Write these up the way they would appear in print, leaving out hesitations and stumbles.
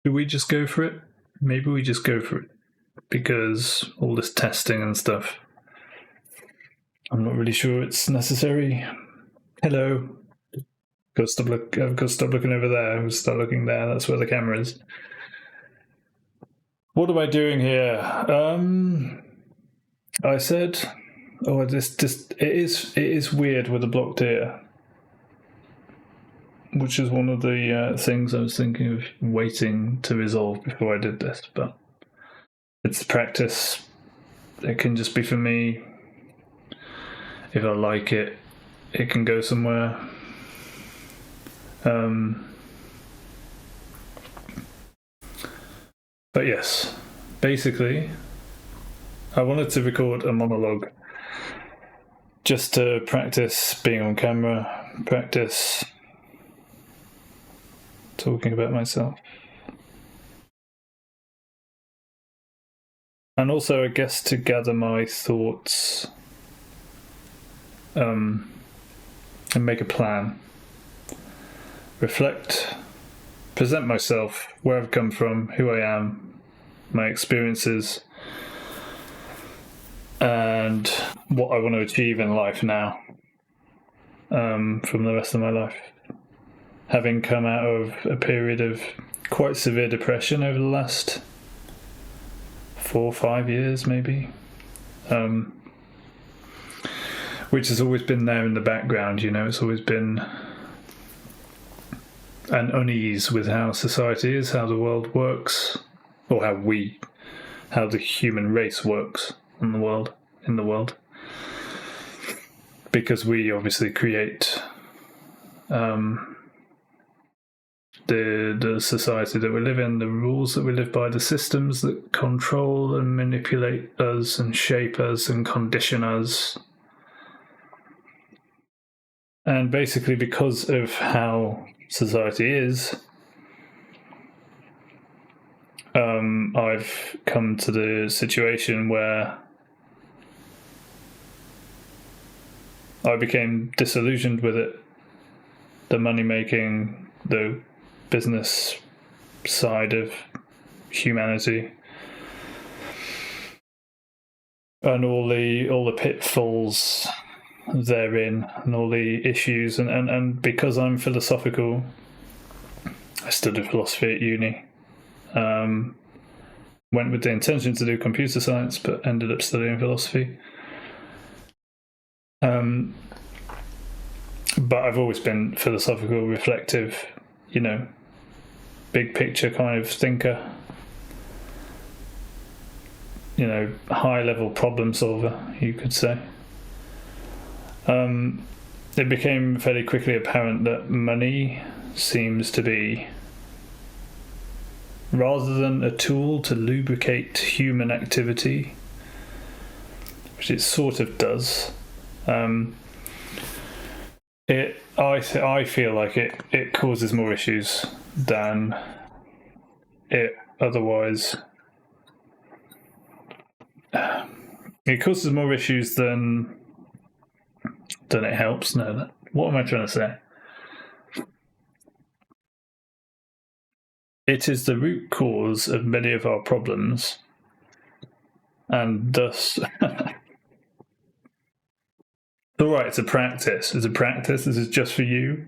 Do we just go for it? Maybe we just go for it. Because all this testing and stuff, I'm not really sure it's necessary. Hello. I've got to stop looking over there. I've got to start looking there. That's where the camera is. What am I doing here? I said, it is weird with the blocked ear, which is one of the things I was thinking of waiting to resolve before I did this, but it's practice. It can just be for me. If I like it, it can go somewhere. But yes, basically, I wanted to record a monologue just to practice being on camera, practice talking about myself. And also, I guess, to gather my thoughts and make a plan. Reflect, present myself, where I've come from, who I am, my experiences, and what I want to achieve in life now from the rest of my life. Having come out of a period of quite severe depression over the last 4 or 5 years, maybe, which has always been there in the background, it's always been an unease with how society is, how the world works, or how the human race works in the world, because we obviously create the society that we live in, the rules that we live by, the systems that control and manipulate us and shape us and condition us. And basically, because of how society is, I've come to the situation where I became disillusioned with it. The money making, the business side of humanity, and all the pitfalls therein, and all the issues, and because I'm philosophical, I studied philosophy at uni. Went with the intention to do computer science, but ended up studying philosophy. But I've always been philosophical, reflective, big picture kind of thinker, high level problem solver, you could say. It became fairly quickly apparent that money seems to be, rather than a tool to lubricate human activity, which it sort of does, I feel like it causes more issues than it otherwise. It causes more issues than it helps. No, what am I trying to say? It is the root cause of many of our problems, and thus alright, it's a practice. This is just for you.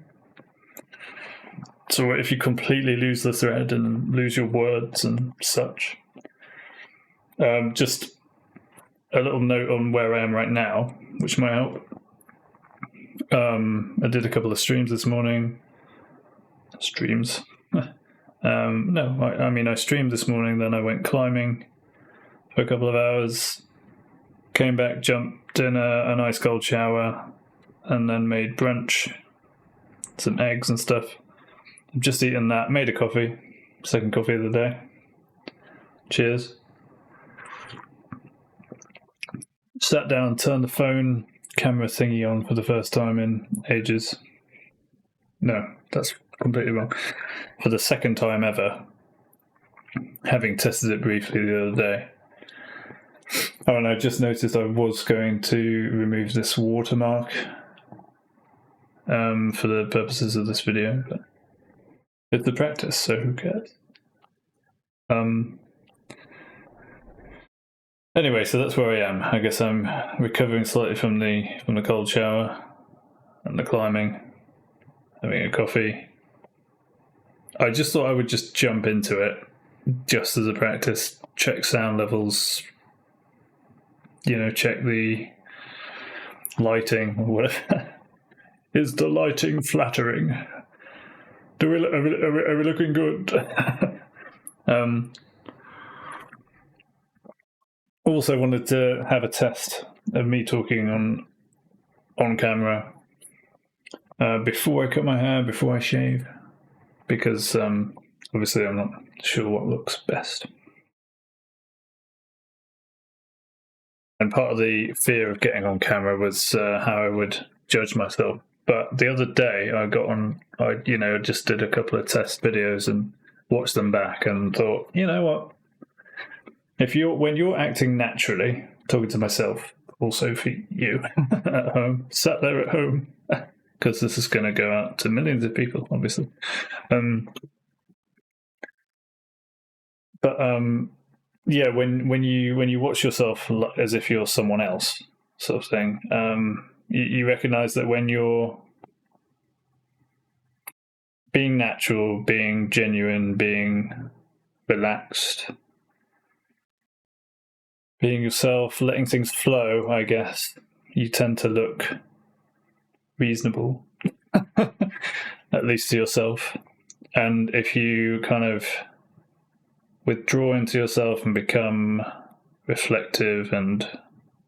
So if you completely lose the thread and lose your words and such, just a little note on where I am right now, which might help. I did a couple of streams this morning. I streamed this morning, then I went climbing for a couple of hours, came back, jumped in a nice cold shower, and then made brunch, some eggs and stuff. I've just eaten that, made a coffee, second coffee of the day. Cheers. Sat down, turned the phone camera thingy on for the first time in ages. No, that's completely wrong. For the second time ever, having tested it briefly the other day. Oh, and I just noticed I was going to remove this watermark for the purposes of this video, but it's the practice, so who cares? Anyway, so that's where I am. I guess I'm recovering slightly from the cold shower and the climbing, having a coffee. I just thought I would just jump into it, just as a practice. Check sound levels. Check the lighting or whatever. Is the lighting flattering? Are we looking good? Also wanted to have a test of me talking on camera before I cut my hair, before I shave, because obviously I'm not sure what looks best. And part of the fear of getting on camera was how I would judge myself. But the other day I just did a couple of test videos and watched them back and thought, you know what? When you're acting naturally, talking to myself, also for you at home, sat there at home, because this is going to go out to millions of people, obviously. Yeah, when you watch yourself as if you're someone else, sort of thing, you recognise that when you're being natural, being genuine, being relaxed, being yourself, letting things flow, I guess, you tend to look reasonable, at least to yourself. And if you kind of withdraw into yourself and become reflective and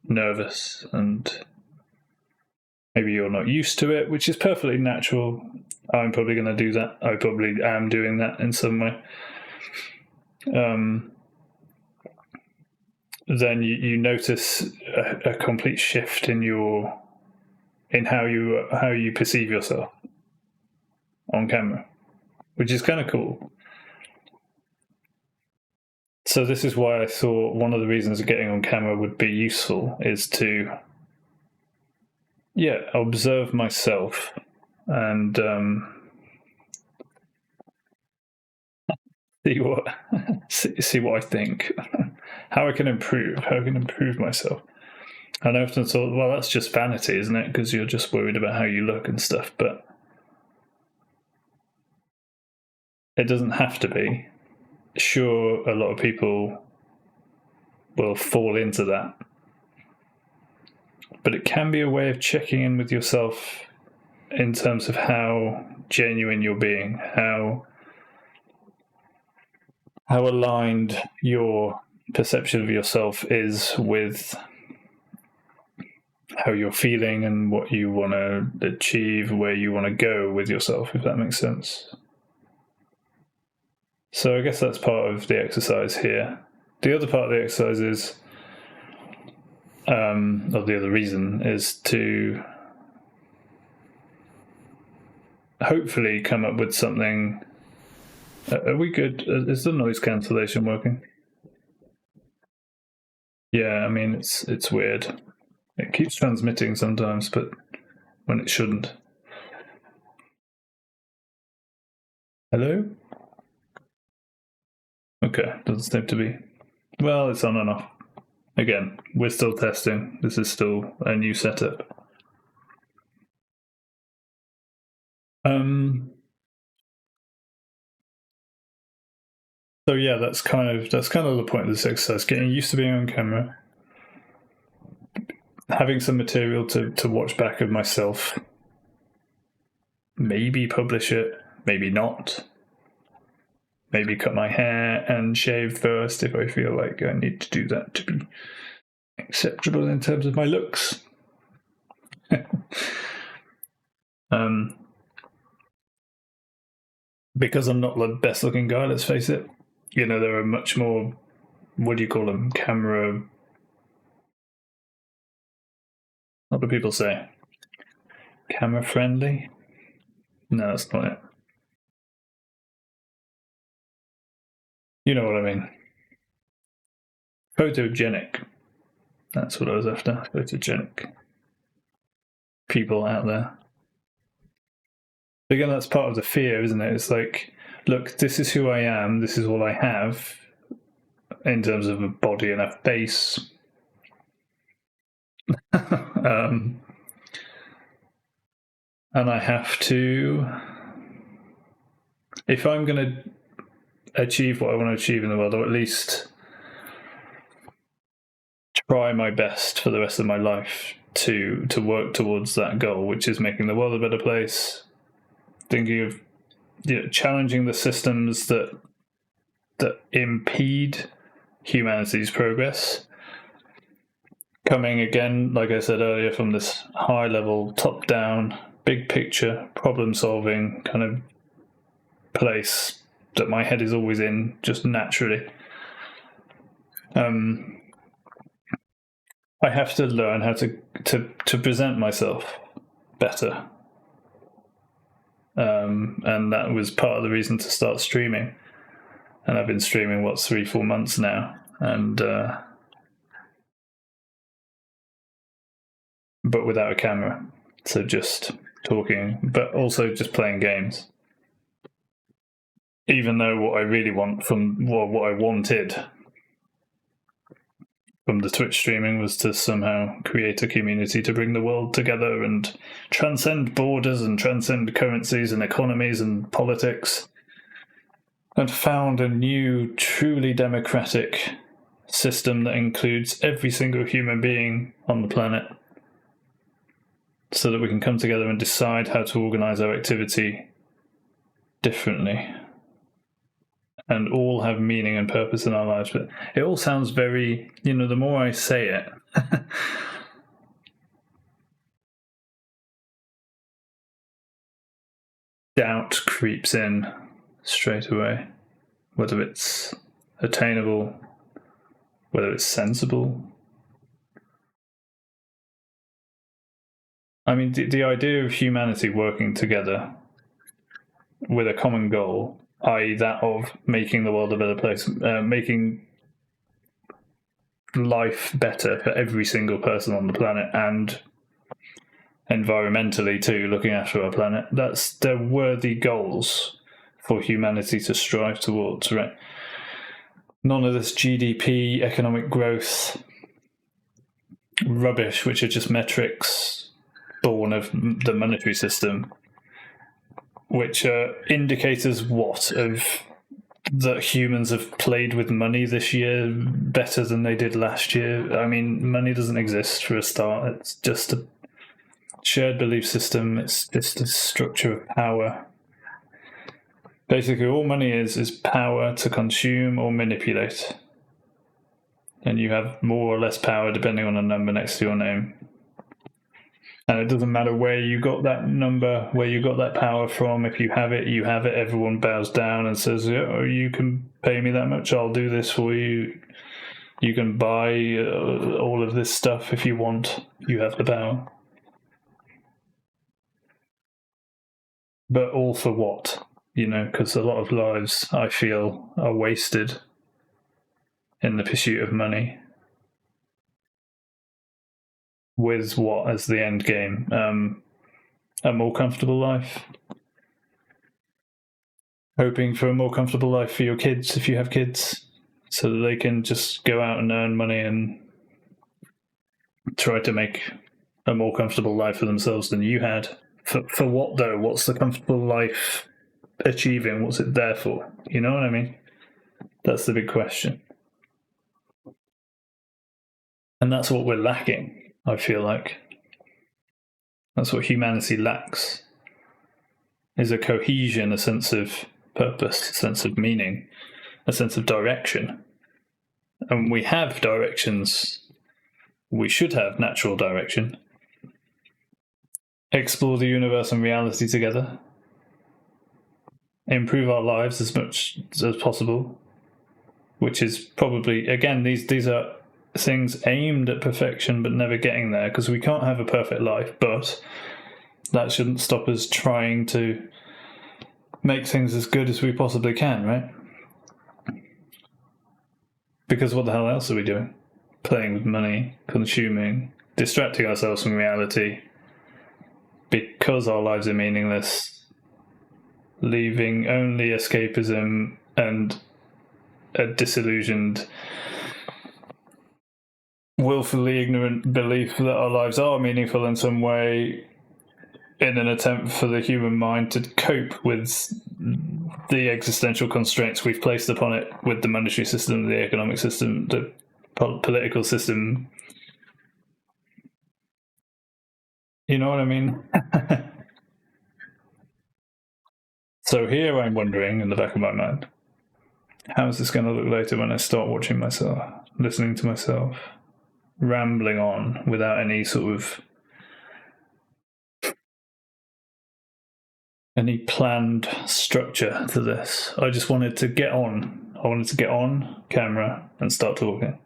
nervous, and maybe you're not used to it, which is perfectly natural. I'm probably going to do that. I probably am doing that in some way. Then you notice a complete shift in how you perceive yourself on camera, which is kind of cool. So this is why I thought one of the reasons getting on camera would be useful is to observe myself and see what I think, how I can improve myself. And I often thought, well, that's just vanity, isn't it? Because you're just worried about how you look and stuff. But it doesn't have to be. Sure, a lot of people will fall into that. But it can be a way of checking in with yourself in terms of how genuine you're being, how aligned your perception of yourself is with how you're feeling and what you want to achieve, where you want to go with yourself, if that makes sense. So I guess that's part of the exercise here. The other part of the exercise is, or the other reason, is to hopefully come up with something. Are we good? Is the noise cancellation working? Yeah, I mean, it's weird. It keeps transmitting sometimes, but when it shouldn't. Hello? Okay, doesn't seem to be. Well, it's on and off. Again, we're still testing. This is still a new setup. So yeah, that's kind of the point of this exercise: getting used to being on camera, having some material to watch back of myself, maybe publish it, maybe not. Maybe cut my hair and shave first if I feel like I need to do that to be acceptable in terms of my looks. Because I'm not the best looking guy, let's face it. There are much more, what do you call them, camera... What do people say? Camera friendly? No, that's not it. You know what I mean. Photogenic. That's what I was after. Photogenic people out there. Again, that's part of the fear, isn't it? It's like, look, this is who I am. This is all I have. in terms of a body and a face. And I have to, if I'm going to achieve what I want to achieve in the world, or at least try my best for the rest of my life to work towards that goal, which is making the world a better place, thinking of challenging the systems that impede humanity's progress, coming again, like I said earlier, from this high level, top down, big picture, problem solving kind of place that my head is always in, just naturally. I have to learn how to present myself better. And that was part of the reason to start streaming. And I've been streaming, 3-4 months now. And but without a camera. So just talking, but also just playing games. Even though what I really want what I wanted from the Twitch streaming was to somehow create a community to bring the world together and transcend borders and transcend currencies and economies and politics, and found a new, truly democratic system that includes every single human being on the planet, so that we can come together and decide how to organize our activity differently and all have meaning and purpose in our lives. But it all sounds very, the more I say it, doubt creeps in straight away, whether it's attainable, whether it's sensible. I mean, the idea of humanity working together with a common goal, i.e. that of making the world a better place, making life better for every single person on the planet, and environmentally too, looking after our planet, they're worthy goals for humanity to strive towards, right? None of this GDP, economic growth rubbish, which are just metrics born of the monetary system, which are indicators of that humans have played with money this year better than they did last year. I mean, money doesn't exist for a start. It's just a shared belief system. It's just a structure of power. Basically, all money is power to consume or manipulate. And you have more or less power depending on a number next to your name. And it doesn't matter where you got that number, where you got that power from. If you have it, you have it. Everyone bows down and says, oh, you can pay me that much, I'll do this for you. You can buy all of this stuff if you want. You have the power. But all for what? Because a lot of lives, I feel, are wasted in the pursuit of money. With what as the end game? A more comfortable life. Hoping for a more comfortable life for your kids, if you have kids, so that they can just go out and earn money and try to make a more comfortable life for themselves than you had. For what, though? What's the comfortable life achieving? What's it there for? You know what I mean? That's the big question. And that's what we're lacking. I feel like that's what humanity lacks, is a cohesion, a sense of purpose, a sense of meaning, a sense of direction. And we have directions. We should have natural direction. Explore the universe and reality together. Improve our lives as much as possible, which is probably, again, these are things aimed at perfection but never getting there, because we can't have a perfect life, but that shouldn't stop us trying to make things as good as we possibly can, right? Because what the hell else are we doing? Playing with money, consuming, distracting ourselves from reality, because our lives are meaningless, leaving only escapism and a disillusioned, willfully ignorant belief that our lives are meaningful in some way, in an attempt for the human mind to cope with the existential constraints we've placed upon it with the monetary system, the economic system, the political system. You know what I mean? So here I'm wondering in the back of my mind, how is this going to look later when I start watching myself, listening to myself, rambling on without any sort of any planned structure to this. I just wanted to get on. I wanted to get on camera and start talking.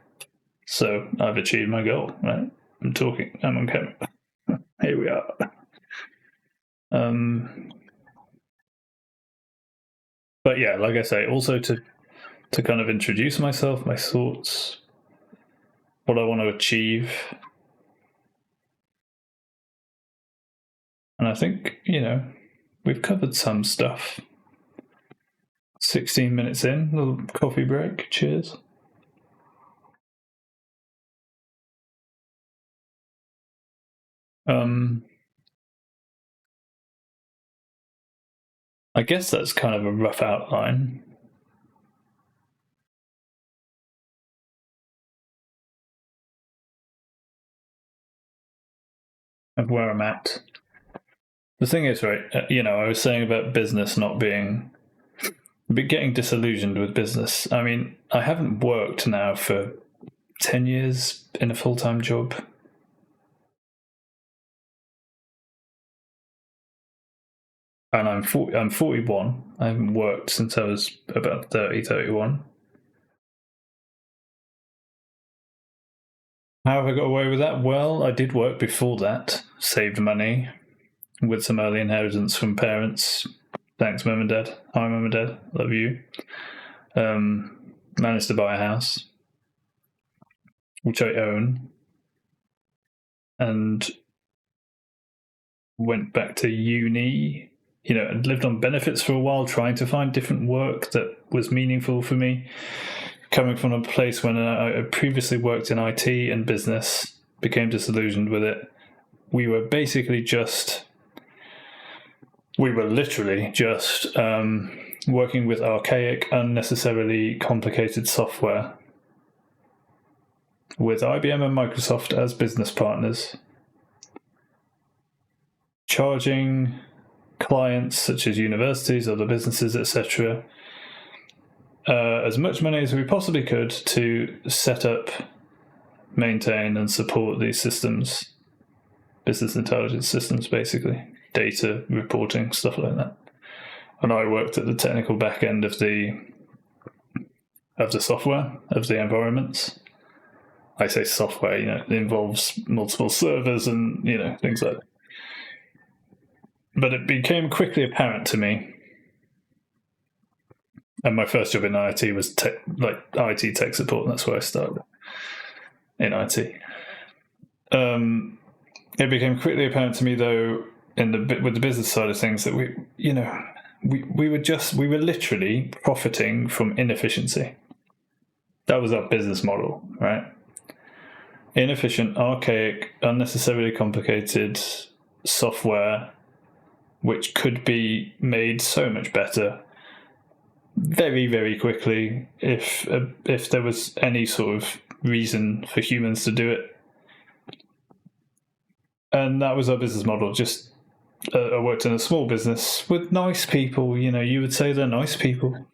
So I've achieved my goal, right? I'm talking. I'm on camera. Here we are. But yeah, like I say, also to kind of introduce myself, my thoughts, what I want to achieve. And I think, we've covered some stuff. 16 minutes in, little coffee break. Cheers. I guess that's kind of a rough outline. Of where I'm at. The thing is, right, I was saying about business not getting disillusioned with business. I mean, I haven't worked now for 10 years in a full-time job. And I'm 41. I haven't worked since I was about 30, 31. How have I got away with that? Well, I did work before that, saved money with some early inheritance from parents. Thanks, Mum and Dad. Hi, Mum and Dad. Love you. Managed to buy a house, which I own, and went back to uni, and lived on benefits for a while, trying to find different work that was meaningful for me. Coming from a place when I previously worked in IT and business, became disillusioned with it. We were literally just working with archaic, unnecessarily complicated software with IBM and Microsoft as business partners, charging clients such as universities, other businesses, etc., as much money as we possibly could to set up, maintain, and support these systems, business intelligence systems, basically, data reporting, stuff like that. And I worked at the technical back end of the software, of the environments. I say software, it involves multiple servers and, things like that. But it became quickly apparent to me, and my first job in IT was IT tech support, and that's where I started in IT. It became quickly apparent to me, though, with the business side of things, that we were literally profiting from inefficiency. That was our business model, right? Inefficient, archaic, unnecessarily complicated software, which could be made so much better very, very quickly if there was any sort of reason for humans to do it. And that was our business model. Just I worked in a small business with nice people. You would say they're nice people.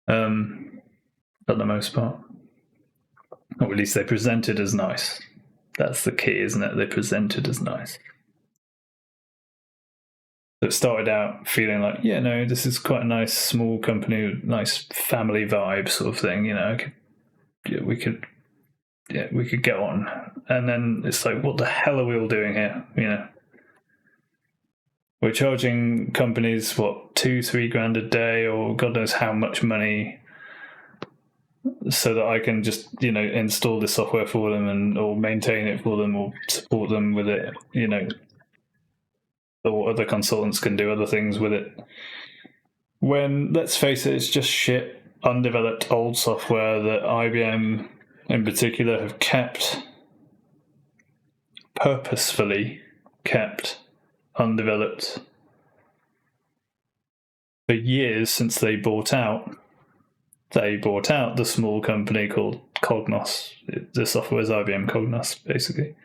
For the most part. Or at least they presented as nice. That's the key, isn't it? They presented as nice. It started out feeling like, this is quite a nice small company, nice family vibe sort of thing. We could get on. And then it's like, what the hell are we all doing here? We're charging companies, $2-3 grand a day, or God knows how much money, so that I can just, install this software for them or maintain it for them or support them with it, or other consultants can do other things with it. when, let's face it, it's just shit, undeveloped old software that IBM in particular have purposefully kept undeveloped for years since they bought out the small company called Cognos. The software is IBM Cognos, basically.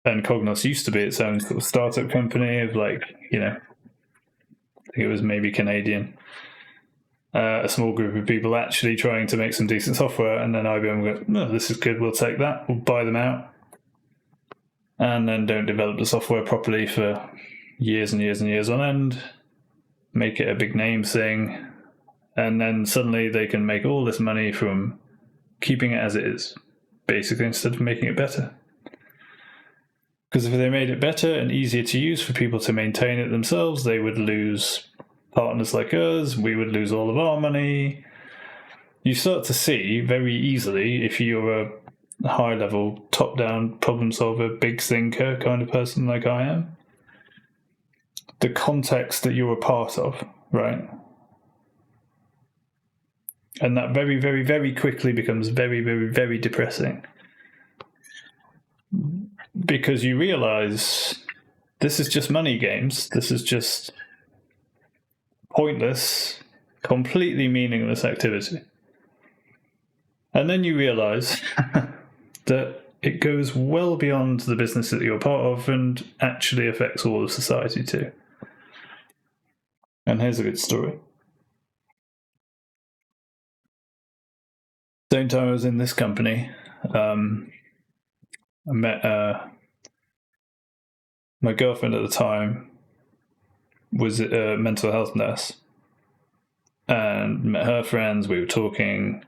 And Cognos used to be its own sort of startup company of I think it was maybe Canadian. A small group of people actually trying to make some decent software, and then IBM go, no, this is good, we'll take that, we'll buy them out. And then don't develop the software properly for years and years and years on end, make it a big name thing, and then suddenly they can make all this money from keeping it as it is, basically, instead of making it better. Because if they made it better and easier to use for people to maintain it themselves, they would lose partners like us, we would lose all of our money. You start to see very easily, if you're a high-level, top-down, problem-solver, big thinker kind of person like I am, the context that you're a part of, right? And that very, very, very quickly becomes very, very, very depressing. Because you realize this is just money games. This is just pointless, completely meaningless activity. And then you realize that it goes well beyond the business that you're part of and actually affects all of society too. And here's a good story. Same time I was in this company, I met my girlfriend at the time was a mental health nurse, and met her friends. We were talking.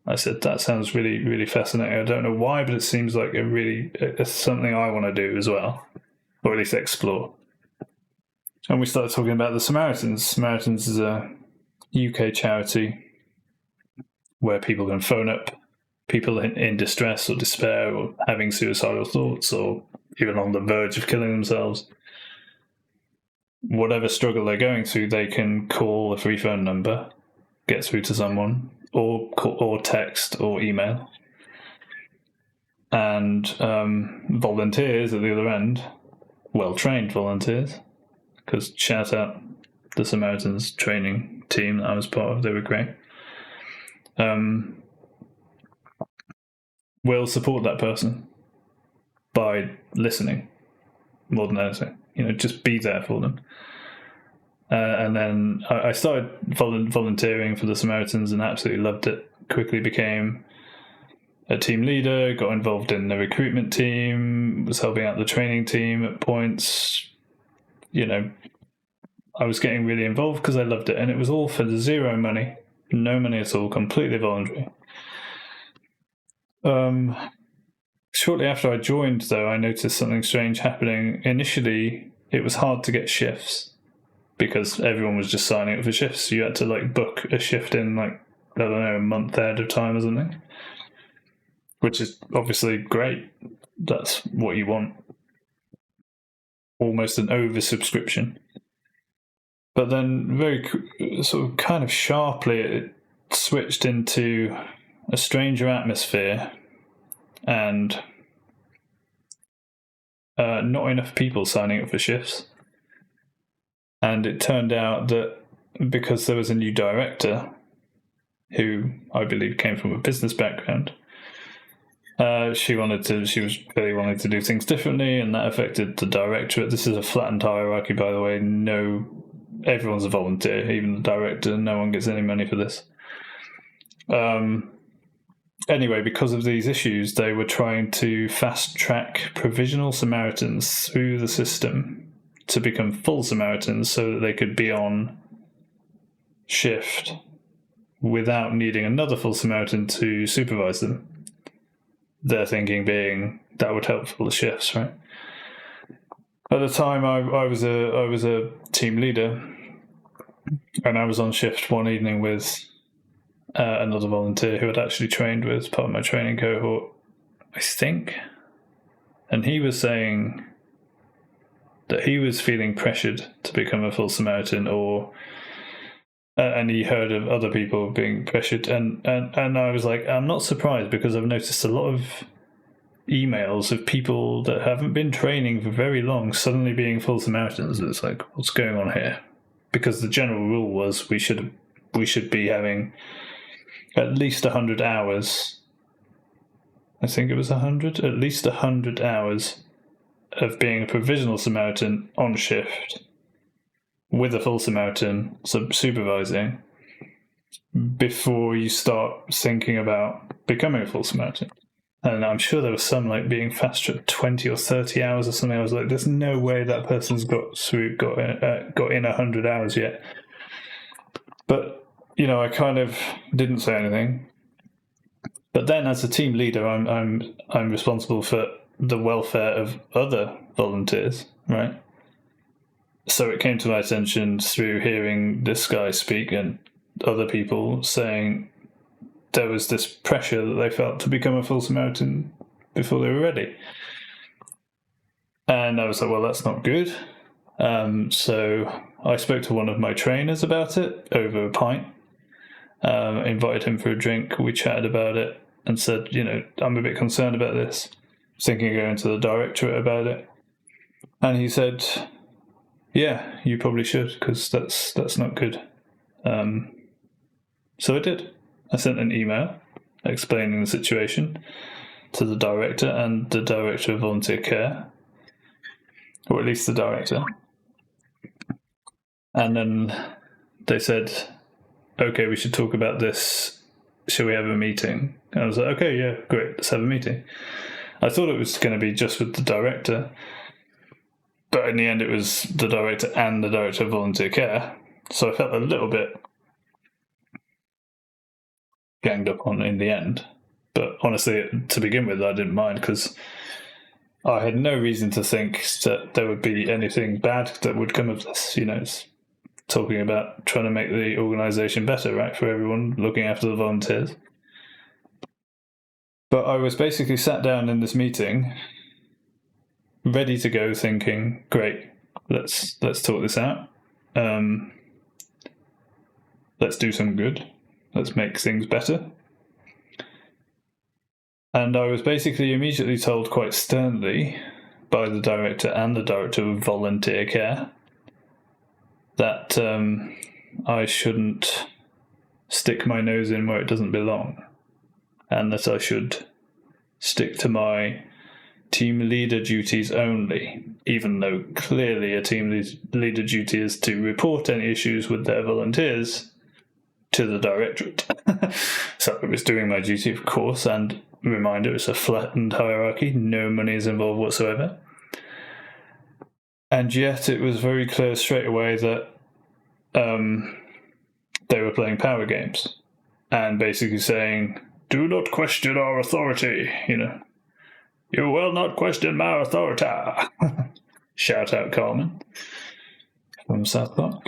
I said, that sounds really, really fascinating. I don't know why, but it seems like it's something I want to do as well, or at least explore. And we started talking about the Samaritans. Samaritans is a UK charity where people can phone up people in distress or despair or having suicidal thoughts or even on the verge of killing themselves. Whatever struggle they're going through, they can call a free phone number, get through to someone, or text or email. And volunteers at the other end, well-trained volunteers, because shout out the Samaritans training team that I was part of, they were great, will support that person by listening more than anything. Just be there for them. And then I started volunteering for the Samaritans and absolutely loved it. Quickly became a team leader, got involved in the recruitment team, was helping out the training team at points. I was getting really involved because I loved it. And it was all for zero money, no money at all, completely voluntary. Shortly after I joined, though, I noticed something strange happening. Initially, it was hard to get shifts because everyone was just signing up for shifts. So you had to book a shift in a month ahead of time or something, which is obviously great. That's what you want. Almost an oversubscription. But then very sort of kind of sharply, it switched into a stranger atmosphere and not enough people signing up for shifts. And it turned out that because there was a new director who I believe came from a business background, she was clearly wanting to do things differently, and that affected the directorate. This is a flattened hierarchy, by the way. Everyone's a volunteer, even the director. No one gets any money for this. Anyway, because of these issues, they were trying to fast-track provisional Samaritans through the system to become full Samaritans so that they could be on shift without needing another full Samaritan to supervise them. Their thinking being that would help fill the shifts, right? At the time, I was a team leader, and I was on shift one evening with another volunteer who had actually trained with part of my training cohort, I think. And he was saying that he was feeling pressured to become a full Samaritan, or and he heard of other people being pressured, and I was like, I'm not surprised, because I've noticed a lot of emails of people that haven't been training for very long suddenly being full Samaritans. It's like, what's going on here? Because the general rule was we should be having at least 100 hours. I think it was 100, at least 100 hours of being a provisional Samaritan on shift with a full Samaritan supervising before you start thinking about becoming a full Samaritan. And I'm sure there was some like being fast-tracked 20 or 30 hours or something. I was like, there's no way that person's got in 100 hours yet. But, you know, I kind of didn't say anything. But then as a team leader, I'm responsible for the welfare of other volunteers, right? So it came to my attention through hearing this guy speak and other people saying there was this pressure that they felt to become a full Samaritan before they were ready. And I was like, well, that's not good. So I spoke to one of my trainers about it over a pint, invited him for a drink. We chatted about it and said, you know, I'm a bit concerned about this, thinking of going to the directorate about it. And he said, yeah, you probably should, because that's not good. So I did. I sent an email explaining the situation to the director and the director of volunteer care, or at least the director. And then they said, okay, we should talk about this. Shall we have a meeting? And I was like, okay, yeah, great, let's have a meeting. I thought it was going to be just with the director, but in the end it was the director and the director of volunteer care. So I felt a little bit ganged up on in the end. But honestly, to begin with, I didn't mind, because I had no reason to think that there would be anything bad that would come of this. You know, it's talking about trying to make the organisation better, right, for everyone, looking after the volunteers. But I was basically sat down in this meeting, ready to go, thinking, great, let's talk this out. Let's do some good. Let's make things better. And I was basically immediately told quite sternly by the director and the director of volunteer care that I shouldn't stick my nose in where it doesn't belong, and that I should stick to my team leader duties only, even though clearly a team leader duty is to report any issues with their volunteers to the directorate. So I was doing my duty, of course, and reminder, it's a flattened hierarchy, no money is involved whatsoever. And yet it was very clear straight away that they were playing power games and basically saying, do not question our authority, you know. You will not question my authority. Shout out Carmen from South Park.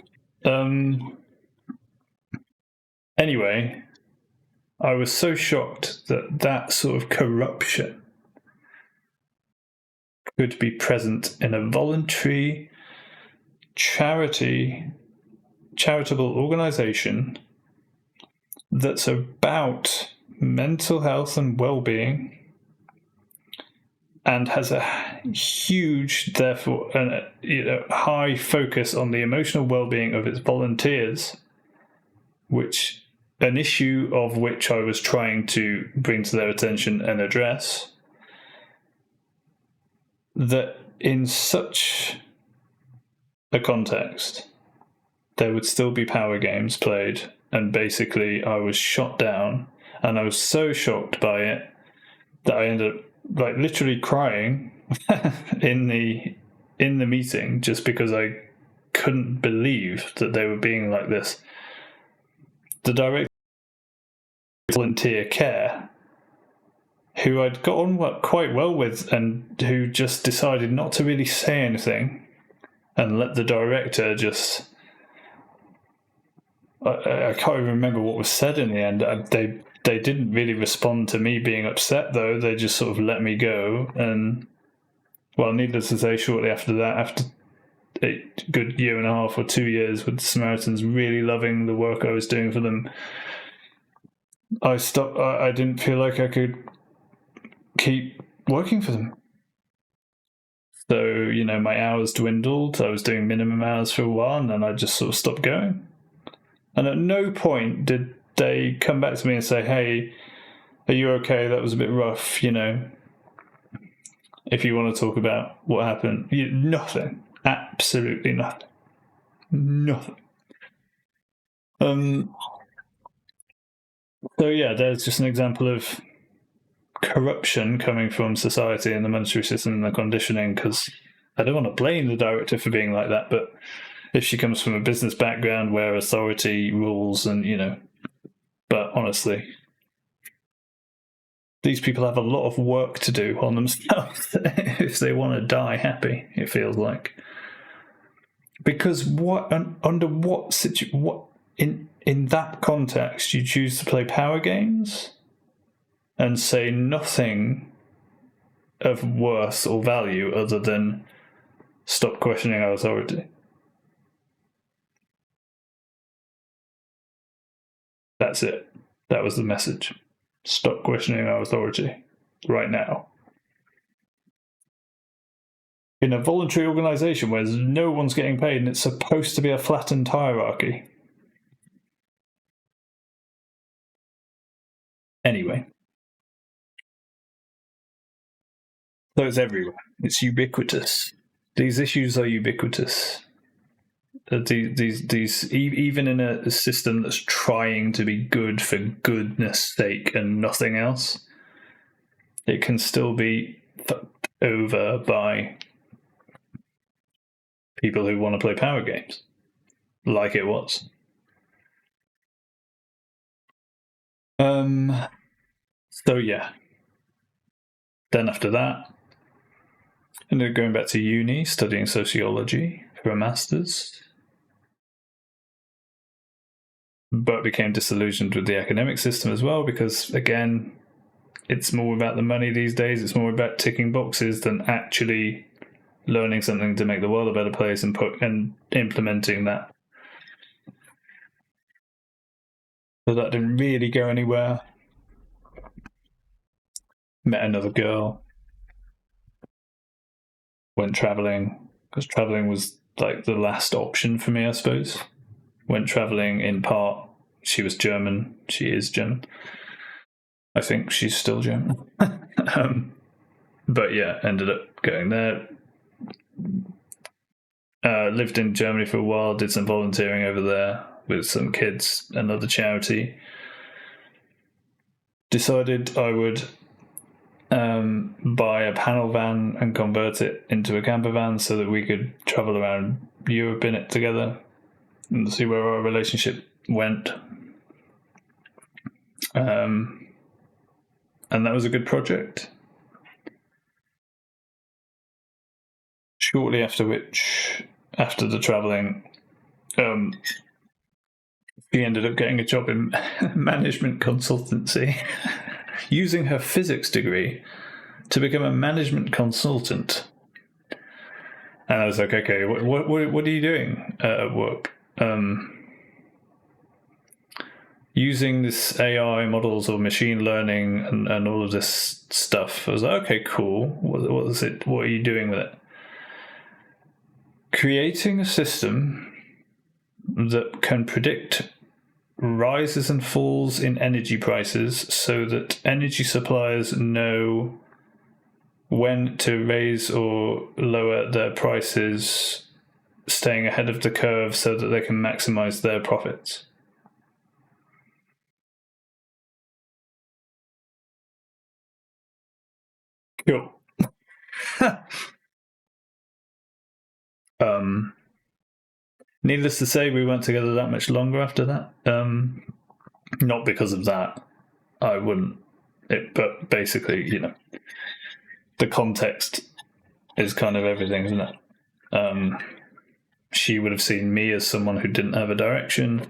Anyway, I was so shocked that that sort of corruption could be present in a voluntary charitable organisation that's about mental health and well-being, and has a huge, therefore, high focus on the emotional well-being of its volunteers, which an issue of which I was trying to bring to their attention and address, that in such a context, there would still be power games played, and basically I was shot down, and I was so shocked by it that I ended up like literally crying in the meeting, just because I couldn't believe that they were being like this. The director of volunteer care, who I'd got on quite well with, and who just decided not to really say anything and let the director just... I can't even remember what was said in the end. They didn't really respond to me being upset, though. They just sort of let me go. And, well, needless to say, shortly after that, after a good year and a half or 2 years with the Samaritans, really loving the work I was doing for them, I stopped. I didn't feel like I could keep working for them. So, my hours dwindled. I was doing minimum hours for a while, and then I just sort of stopped going. And at no point did they come back to me and say, hey, are you okay? That was a bit rough, if you want to talk about what happened. Nothing. Absolutely nothing. Nothing. So, yeah, there's just an example of corruption coming from society and the monetary system and the conditioning, because I don't want to blame the director for being like that, but if she comes from a business background where authority rules and, but honestly, these people have a lot of work to do on themselves if they want to die happy, it feels like. Because under what in that context you choose to play power games and say nothing of worth or value other than stop questioning our authority. That's it. That was the message. Stop questioning our authority right now. In a voluntary organisation where no one's getting paid and it's supposed to be a flattened hierarchy. Anyway. So it's everywhere. It's ubiquitous. These issues are ubiquitous. These even in a system that's trying to be good for goodness sake and nothing else, it can still be fucked over by people who want to play power games, like it was. So yeah. Then after that, and then going back to uni, studying sociology for a master's. But became disillusioned with the academic system as well, because again, it's more about the money these days. It's more about ticking boxes than actually learning something to make the world a better place and implementing that. So that didn't really go anywhere. Met another girl. Went traveling, because traveling was like the last option for me, I suppose. Went traveling in part. She was German. She is German. I think she's still German. But yeah, ended up going there. Lived in Germany for a while, did some volunteering over there with some kids, another charity. Decided I would buy a panel van and convert it into a camper van so that we could travel around Europe in it together and see where our relationship went. And that was a good project. Shortly after the traveling, she ended up getting a job in management consultancy, using her physics degree to become a management consultant. And I was like, okay, what are you doing at work? Using this AI models or machine learning and all of this stuff. I was like, okay, cool. What is it? What are you doing with it? Creating a system that can predict rises and falls in energy prices so that energy suppliers know when to raise or lower their prices, staying ahead of the curve so that they can maximize their profits. Cool. Needless to say, we weren't together that much longer after that. Not because of that. I wouldn't. But basically, the context is kind of everything, isn't it? She would have seen me as someone who didn't have a direction,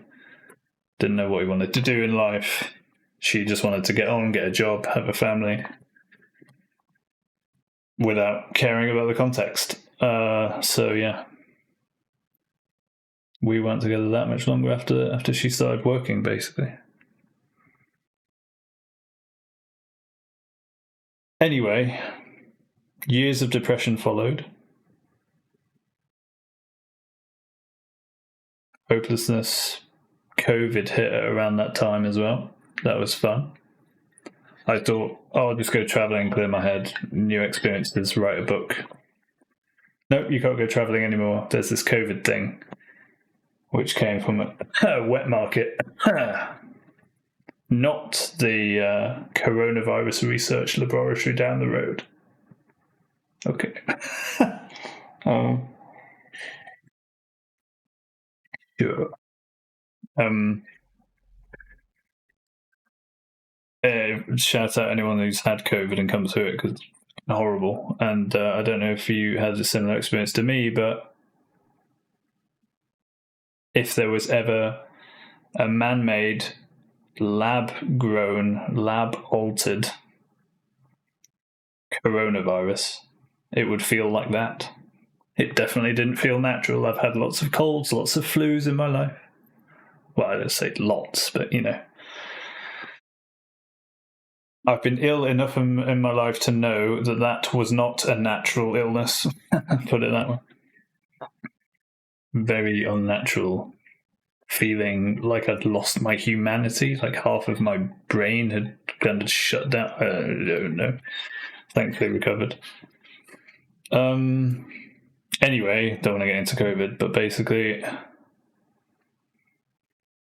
didn't know what he wanted to do in life. She just wanted to get on, get a job, have a family, without caring about the context. So yeah, we weren't together that much longer after she started working, basically. Anyway, years of depression followed. Hopelessness. COVID hit around that time as well. That was fun. I thought, I'll just go traveling, clear my head, new experiences, write a book. Nope, you can't go traveling anymore. There's this COVID thing, which came from a wet market. Not the coronavirus research laboratory down the road. Okay. Sure. Shout out anyone who's had COVID and come through it, because it's horrible. And I don't know if you had a similar experience to me, but if there was ever a man-made, lab-grown, lab-altered coronavirus, it would feel like that. It definitely didn't feel natural. I've had lots of colds, lots of flus in my life. Well, I don't say lots, but you know. I've been ill enough in my life to know that that was not a natural illness. Put it that way. Very unnatural. Feeling like I'd lost my humanity, like half of my brain had kind of shut down. I don't know. Thankfully recovered. Anyway, don't want to get into COVID, but basically,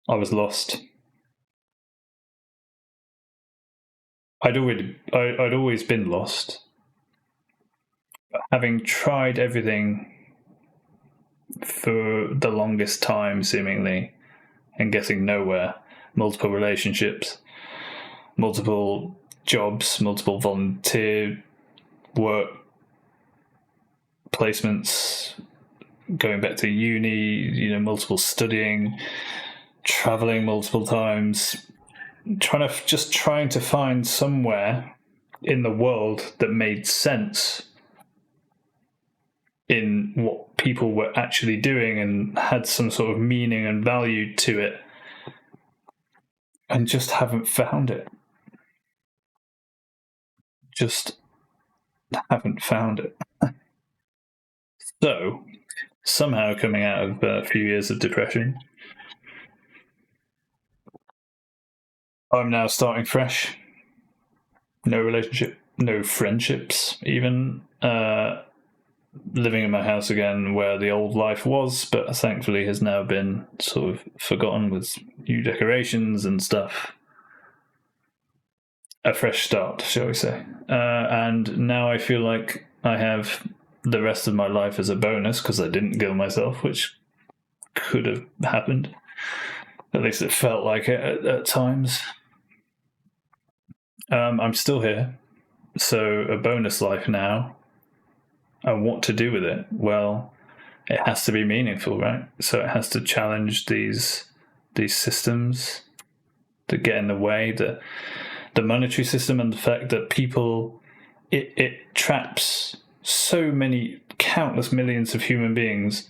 I was lost. I'd always been lost. Having tried everything for the longest time, seemingly, and getting nowhere. Multiple relationships, multiple jobs, multiple volunteer work placements, going back to uni, multiple studying, traveling multiple times, trying to find somewhere in the world that made sense in what people were actually doing and had some sort of meaning and value to it, and just haven't found it. Just haven't found it. So, somehow coming out of a few years of depression, I'm now starting fresh. No relationship, no friendships, even. Living in my house again where the old life was, but thankfully has now been sort of forgotten with new decorations and stuff. A fresh start, shall we say. And now I feel like I have the rest of my life as a bonus, because I didn't kill myself, which could have happened. At least it felt like it at times. I'm still here, so a bonus life now. And what to do with it? Well, it has to be meaningful, right? So it has to challenge these systems that get in the way, the monetary system, and the fact that people, it traps so many, countless millions of human beings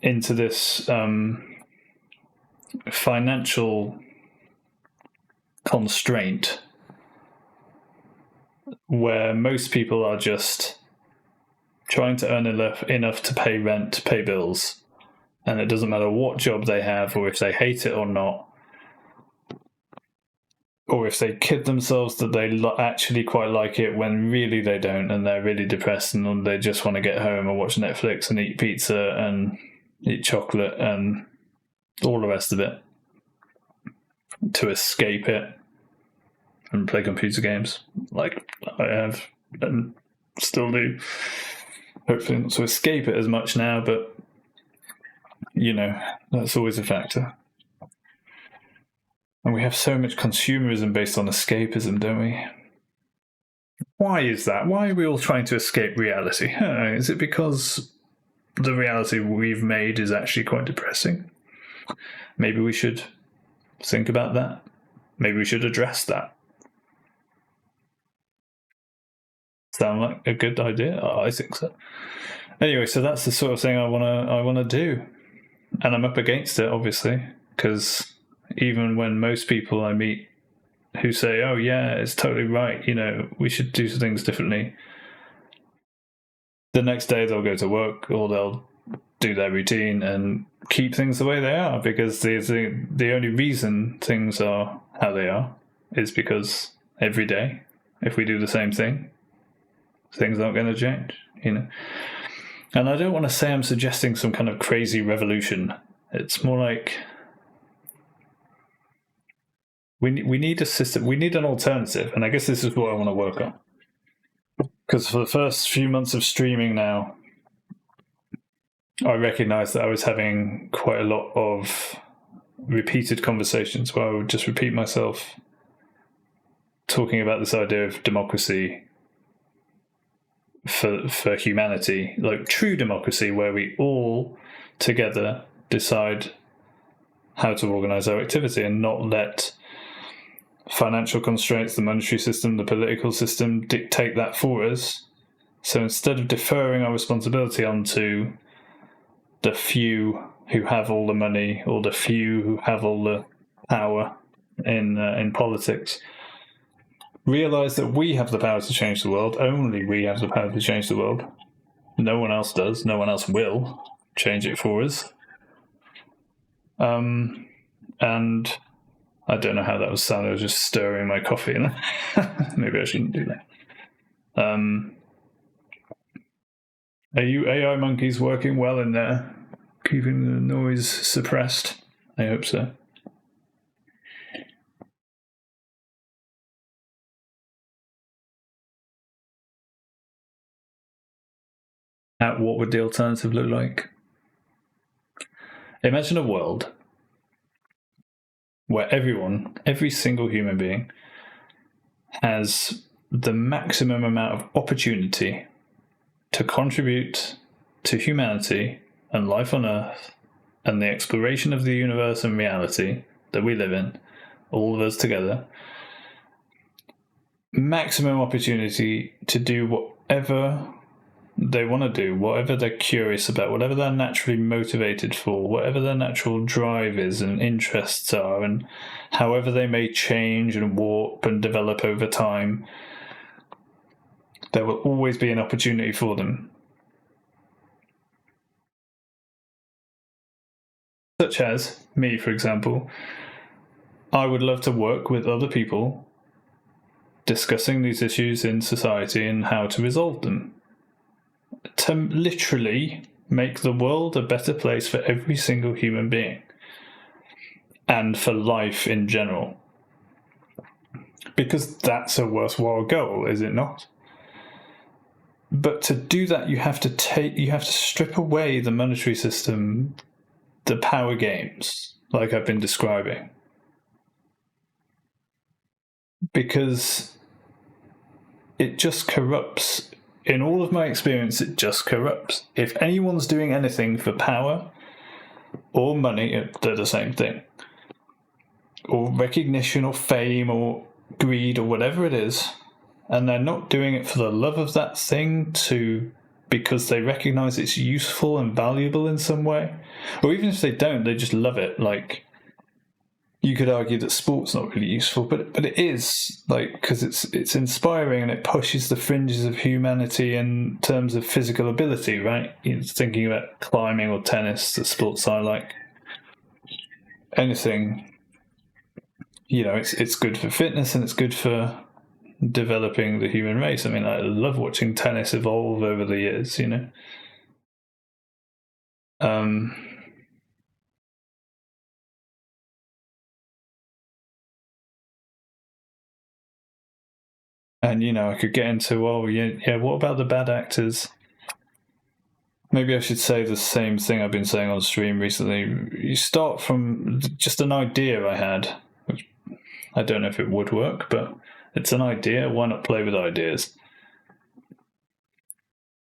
into this financial constraint, where most people are just trying to earn enough to pay rent, to pay bills, and it doesn't matter what job they have, or if they hate it or not, or if they kid themselves that they actually quite like it when really they don't, and they're really depressed and they just want to get home and watch Netflix and eat pizza and eat chocolate and all the rest of it to escape it and play computer games like I have and still do. Hopefully not to escape it as much now, but that's always a factor. And we have so much consumerism based on escapism, don't we? Why is that? Why are we all trying to escape reality? Is it because the reality we've made is actually quite depressing? Maybe we should think about that. Maybe we should address that. Sound like a good idea? Oh, I think so. Anyway, so that's the sort of thing I wanna do, and I'm up against it, obviously, because even when most people I meet who say, "Oh yeah, it's totally right," we should do things differently, the next day they'll go to work or they'll do their routine and keep things the way they are, because the only reason things are how they are is because every day, if we do the same thing, things aren't going to change, And I don't want to say I'm suggesting some kind of crazy revolution. It's more like we need a system. We need an alternative, and I guess this is what I want to work on. Because for the first few months of streaming now, I recognized that I was having quite a lot of repeated conversations where I would just repeat myself talking about this idea of democracy for humanity, like true democracy, where we all together decide how to organize our activity and not let financial constraints, the monetary system, the political system dictate that for us. So instead of deferring our responsibility onto the few who have all the money or the few who have all the power in politics, realize that we have the power to change the world. Only we have the power to change the world. No one else does. No one else will change it for us. And I don't know how that was sounding. I was just stirring my coffee. Maybe I shouldn't do that. Are you AI monkeys working well in there? Keeping the noise suppressed? I hope so. What would the alternative look like? Imagine a world where every single human being, has the maximum amount of opportunity to contribute to humanity and life on Earth and the exploration of the universe and reality that we live in, all of us together. Maximum opportunity to do whatever they want to do, whatever they're curious about, whatever they're naturally motivated for, whatever their natural drive is and interests are, and however they may change and warp and develop over time, there will always be an opportunity for them. Such as me, for example. I would love to work with other people discussing these issues in society and how to resolve them, to literally make the world a better place for every single human being and for life in general. Because that's a worthwhile goal, is it not? But to do that, you have to strip away the monetary system, the power games, like I've been describing. Because it just corrupts. In all of my experience, it just corrupts. If anyone's doing anything for power or money, they're the same thing. Or recognition or fame or greed or whatever it is, and they're not doing it for the love of that thing, because they recognize it's useful and valuable in some way. Or even if they don't, they just love it. Like, you could argue that sport's not really useful, but it is, like, because it's inspiring and it pushes the fringes of humanity in terms of physical ability, right? Thinking about climbing or tennis, the sports I like. Anything, it's good for fitness and it's good for developing the human race. I mean, I love watching tennis evolve over the years, And, I could get into, what about the bad actors? Maybe I should say the same thing I've been saying on stream recently. You start from just an idea I had, which I don't know if it would work, but it's an idea. Why not play with ideas?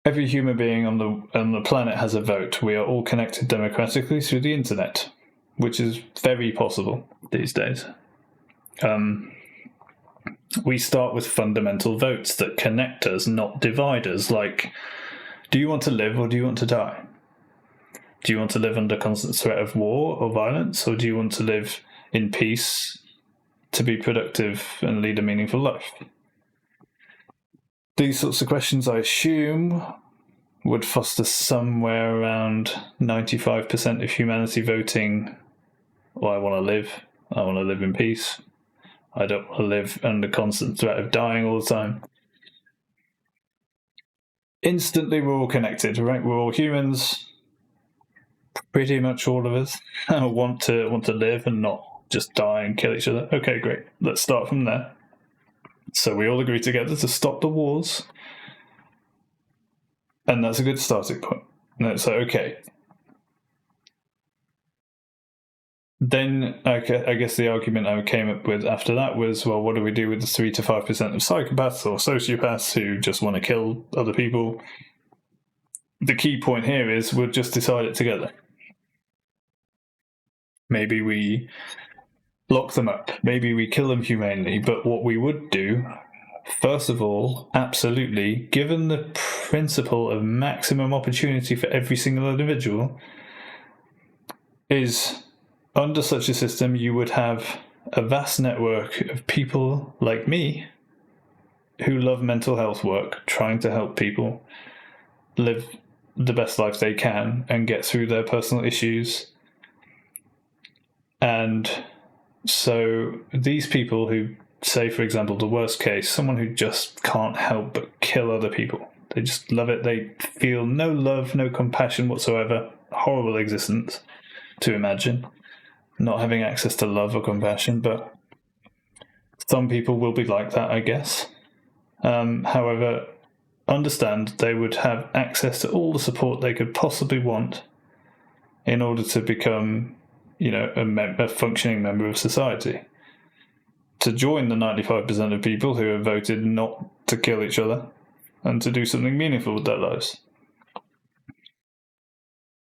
Every human being on the planet has a vote. We are all connected democratically through the internet, which is very possible these days. We start with fundamental votes that connect us, not divide us, like Do you want to live or do you want to die? Do you want to live under constant threat of war or violence, or do you want to live in peace to be productive and lead a meaningful life? These sorts of questions, I assume, would foster somewhere around 95% of humanity voting, well, I want to live in peace. I don't want to live under constant threat of dying all the time. Instantly, we're all connected, right? We're all humans. Pretty much all of us want to live and not just die and kill each other. Okay, great. Let's start from there. So we all agree together to stop the wars. And that's a good starting point. And it's like, okay. Then I guess the argument I came up with after that was, well, what do we do with the 3 to 5% of psychopaths or sociopaths who just want to kill other people? The key point here is we'll just decide it together. Maybe we lock them up. Maybe we kill them humanely. But what we would do, first of all, absolutely, given the principle of maximum opportunity for every single individual, is under such a system, you would have a vast network of people like me who love mental health work, trying to help people live the best life they can and get through their personal issues. And so these people who say, for example, the worst case, someone who just can't help but kill other people. They just love it. They feel no love, no compassion whatsoever. Horrible existence to imagine, not having access to love or compassion. But some people will be like that, I guess. However, understand they would have access to all the support they could possibly want in order to become, a functioning member of society. To join the 95% of people who have voted not to kill each other and to do something meaningful with their lives.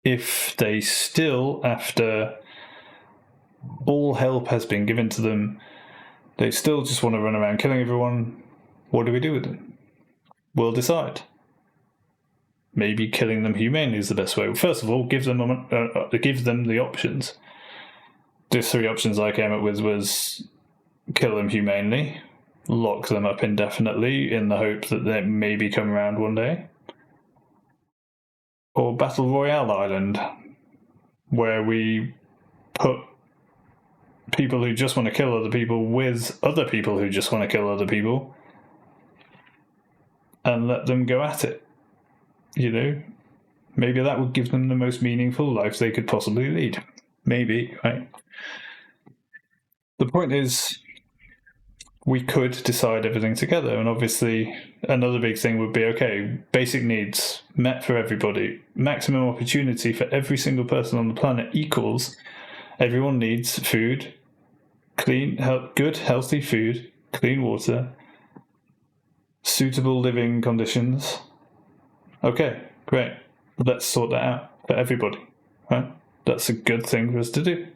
If they still, after all help has been given to them, they still just want to run around killing everyone, what do we do with them? We'll decide. Maybe killing them humanely is the best way. First of all, give them the options. The 3 options I came up with was kill them humanely, lock them up indefinitely in the hope that they maybe come around one day, or Battle Royale Island, where we put people who just want to kill other people with other people who just want to kill other people and let them go at it. Maybe that would give them the most meaningful life they could possibly lead. Maybe, right? The point is, we could decide everything together, and obviously another big thing would be, okay, basic needs met for everybody. Maximum opportunity for every single person on the planet equals everyone needs food, good, healthy food, clean water, suitable living conditions. Okay, great. Let's sort that out for everybody, right? That's a good thing for us to do.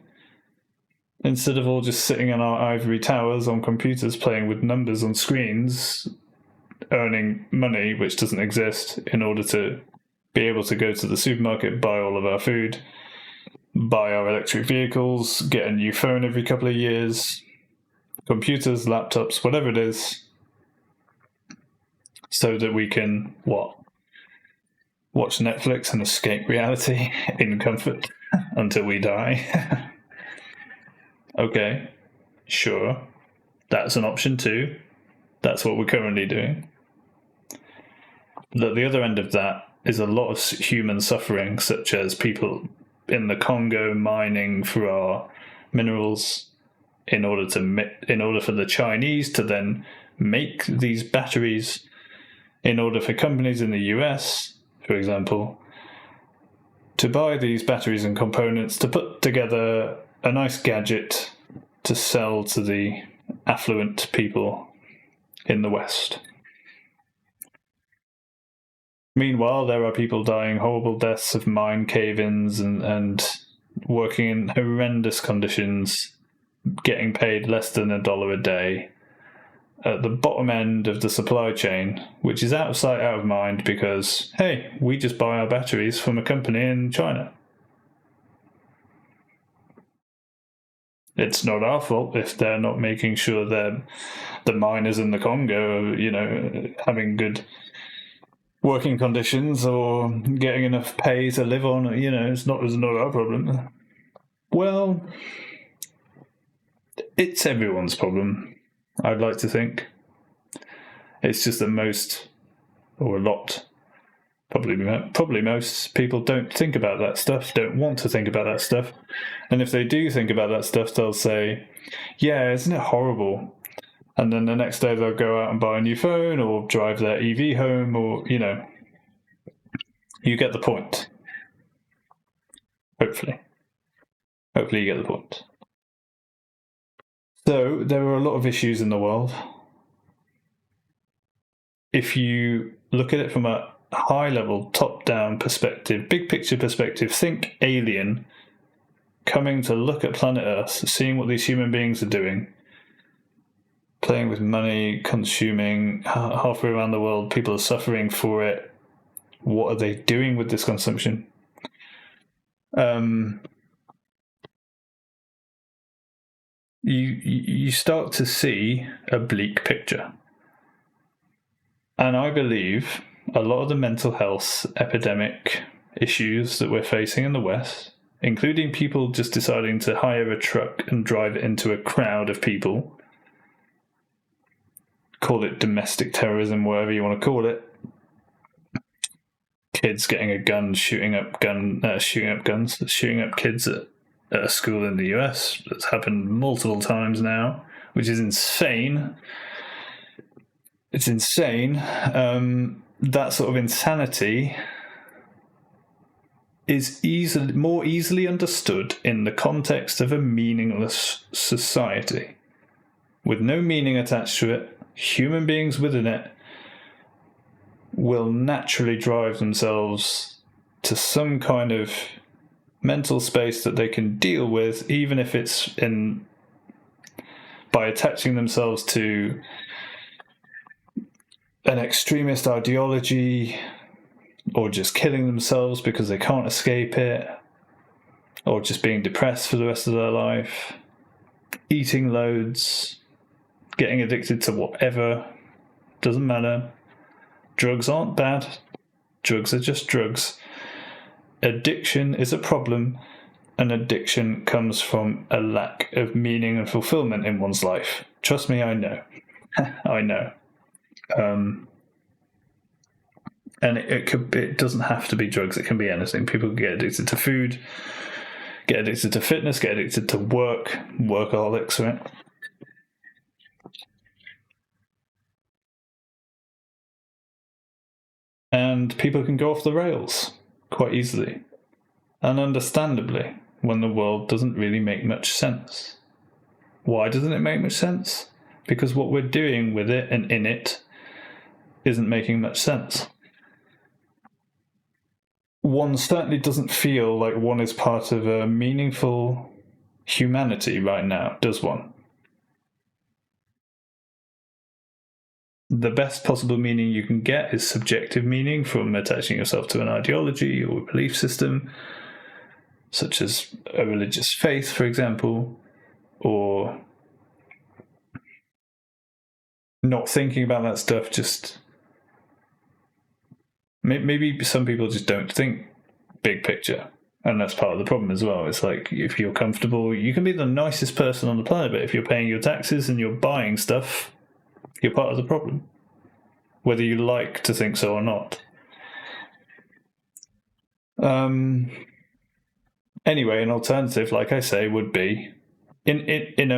Instead of all just sitting in our ivory towers on computers playing with numbers on screens, earning money which doesn't exist in order to be able to go to the supermarket, buy all of our food, buy our electric vehicles, get a new phone every couple of years, computers, laptops, whatever it is, so that we can, watch Netflix and escape reality in comfort until we die. Okay, sure. That's an option too. That's what we're currently doing. But at the other end of that is a lot of human suffering, such as people in the Congo mining for our minerals in order for the Chinese to then make these batteries, in order for companies in the US, for example, to buy these batteries and components to put together a nice gadget to sell to the affluent people in the West. Meanwhile, there are people dying horrible deaths of mine cave-ins and working in horrendous conditions, getting paid less than $1 a day, at the bottom end of the supply chain, which is out of sight, out of mind, because, hey, we just buy our batteries from a company in China. It's not our fault if they're not making sure that the miners in the Congo are, having good working conditions or getting enough pay to live on. It's not our problem. Well, it's everyone's problem, I'd like to think. It's just that most, or a lot, probably most people don't think about that stuff, don't want to think about that stuff. And if they do think about that stuff, they'll say, yeah, isn't it horrible? And then the next day they'll go out and buy a new phone or drive their EV home, or, you get the point. Hopefully you get the point. So there are a lot of issues in the world. If you look at it from a high-level, top-down perspective, big picture perspective, think alien coming to look at planet Earth, seeing what these human beings are doing, playing with money, consuming halfway around the world, people are suffering for it. What are they doing with this consumption? You start to see a bleak picture. And I believe a lot of the mental health epidemic issues that we're facing in the West, including people just deciding to hire a truck and drive it into a crowd of people, call it domestic terrorism, whatever you want to call it, kids getting a gun, shooting up kids at a school in the US. That's happened multiple times now, which is insane. It's insane. That sort of insanity is more easily understood in the context of a meaningless society. With no meaning attached to it, human beings within it will naturally drive themselves to some kind of mental space that they can deal with, even if it's by attaching themselves to an extremist ideology, or just killing themselves because they can't escape it, or just being depressed for the rest of their life, eating loads, getting addicted to whatever, doesn't matter. Drugs aren't bad. Drugs are just drugs. Addiction is a problem, and addiction comes from a lack of meaning and fulfillment in one's life. Trust me, I know. I know. And it doesn't have to be drugs. It can be anything. People get addicted to food, get addicted to fitness, get addicted to work, workaholics, right? And people can go off the rails quite easily and understandably when the world doesn't really make much sense. Why doesn't it make much sense? Because what we're doing with it and in it isn't making much sense. One certainly doesn't feel like one is part of a meaningful humanity right now, does one? The best possible meaning you can get is subjective meaning from attaching yourself to an ideology or a belief system, such as a religious faith, for example, or not thinking about that stuff. Just maybe some people just don't think big picture, and that's part of the problem as well. It's like, if you're comfortable, you can be the nicest person on the planet, but if you're paying your taxes and you're buying stuff, you're part of the problem, whether you like to think so or not. Anyway, an alternative, like I say, would be in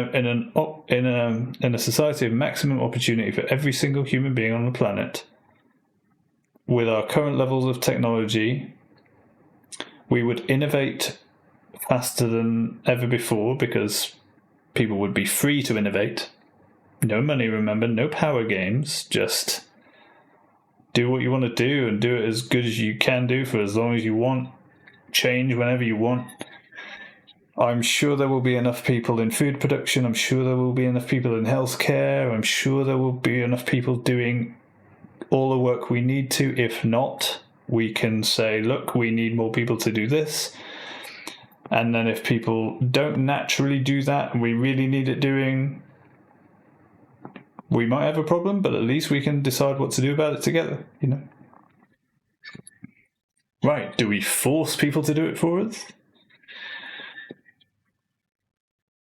a society of maximum opportunity for every single human being on the planet. With our current levels of technology, we would innovate faster than ever before because people would be free to innovate. No money, remember, no power games, just do what you want to do and do it as good as you can do for as long as you want, change whenever you want. I'm sure there will be enough people in food production. I'm sure there will be enough people in healthcare. I'm sure there will be enough people doing all the work we need to. If not, we can say, look, we need more people to do this. And then if people don't naturally do that and we really need it doing, we might have a problem, but at least we can decide what to do about it together, you know? Right, do we force people to do it for us?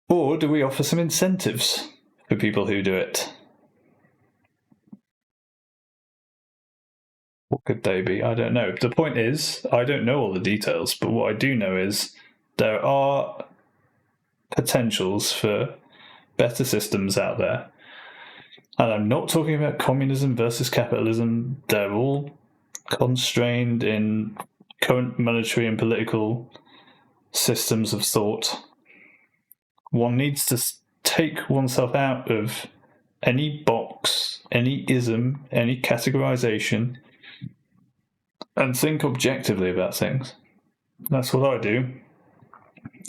Or do we offer some incentives for people who do it? What could they be? I don't know. The point is, I don't know all the details, but what I do know is there are potentials for better systems out there. And I'm not talking about communism versus capitalism. They're all constrained in current monetary and political systems of thought. One needs to take oneself out of any box, any ism, any categorization, and think objectively about things. That's what I do.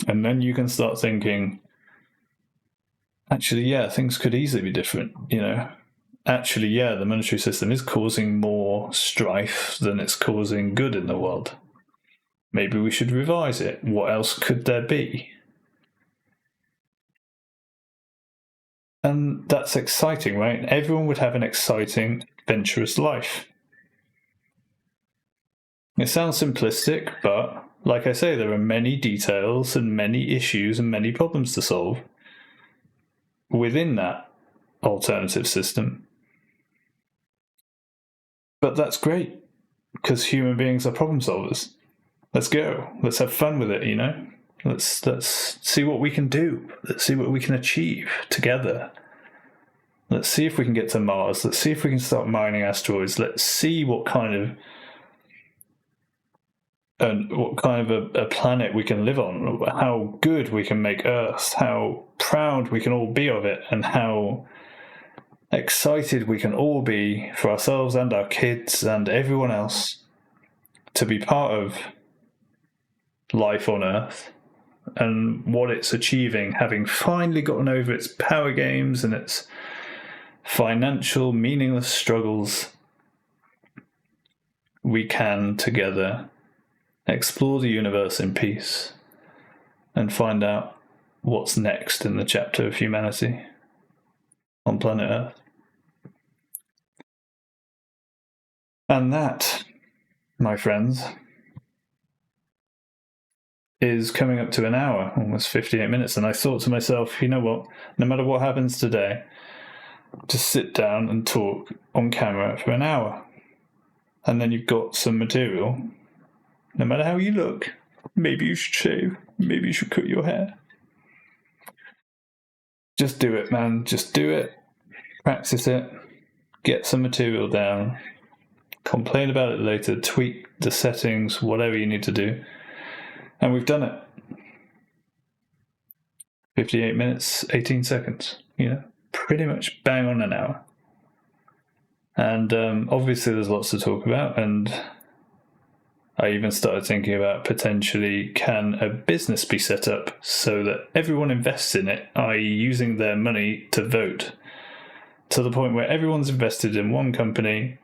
And then you can start thinking, actually, yeah, things could easily be different, you know. Actually, yeah, the monetary system is causing more strife than it's causing good in the world. Maybe we should revise it. What else could there be? And that's exciting, right? Everyone would have an exciting, adventurous life. It sounds simplistic, but like I say, there are many details and many issues and many problems to solve within that alternative system. But that's great, because human beings are problem solvers. Let's go. Let's have fun with it, you know? Let's see what we can do. Let's see what we can achieve together. Let's see if we can get to Mars. Let's see if we can start mining asteroids. Let's see what kind of a planet we can live on, how good we can make Earth, how proud we can all be of it, and how excited we can all be for ourselves and our kids and everyone else to be part of life on Earth and what it's achieving, having finally gotten over its power games and its financial, meaningless struggles. We can together explore the universe in peace and find out what's next in the chapter of humanity on planet Earth. And that, my friends, is coming up to an hour, almost 58 minutes. And I thought to myself, you know what, no matter what happens today, just sit down and talk on camera for an hour. And then you've got some material. No matter how you look, maybe you should shave, maybe you should cut your hair. Just do it, man. Just do it. Practice it. Get some material down. Complain about it later. Tweak the settings, whatever you need to do. And we've done it. 58 minutes, 18 seconds. You know, pretty much bang on an hour. And obviously there's lots to talk about, and I even started thinking about potentially, can a business be set up so that everyone invests in it, i.e. using their money to vote, to the point where everyone's invested in one company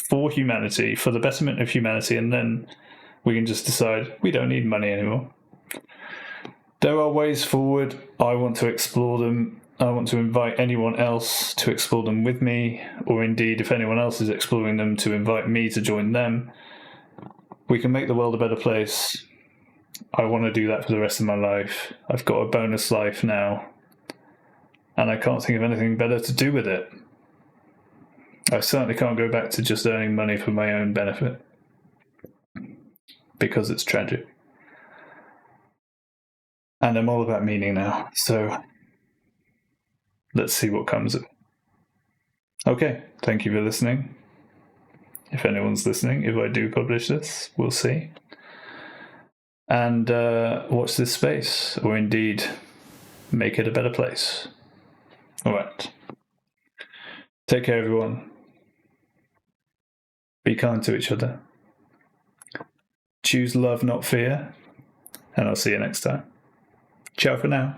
for humanity, for the betterment of humanity, and then we can just decide we don't need money anymore. There are ways forward. I want to explore them. I want to invite anyone else to explore them with me, or indeed, if anyone else is exploring them, to invite me to join them. We can make the world a better place. I want to do that for the rest of my life. I've got a bonus life now, and I can't think of anything better to do with it. I certainly can't go back to just earning money for my own benefit, because it's tragic. And I'm all about meaning now, so let's see what comes of it. Okay, thank you for listening. If anyone's listening, if I do publish this, we'll see. And watch this space, or indeed make it a better place. All right. Take care, everyone. Be kind to each other. Choose love, not fear. And I'll see you next time. Ciao for now.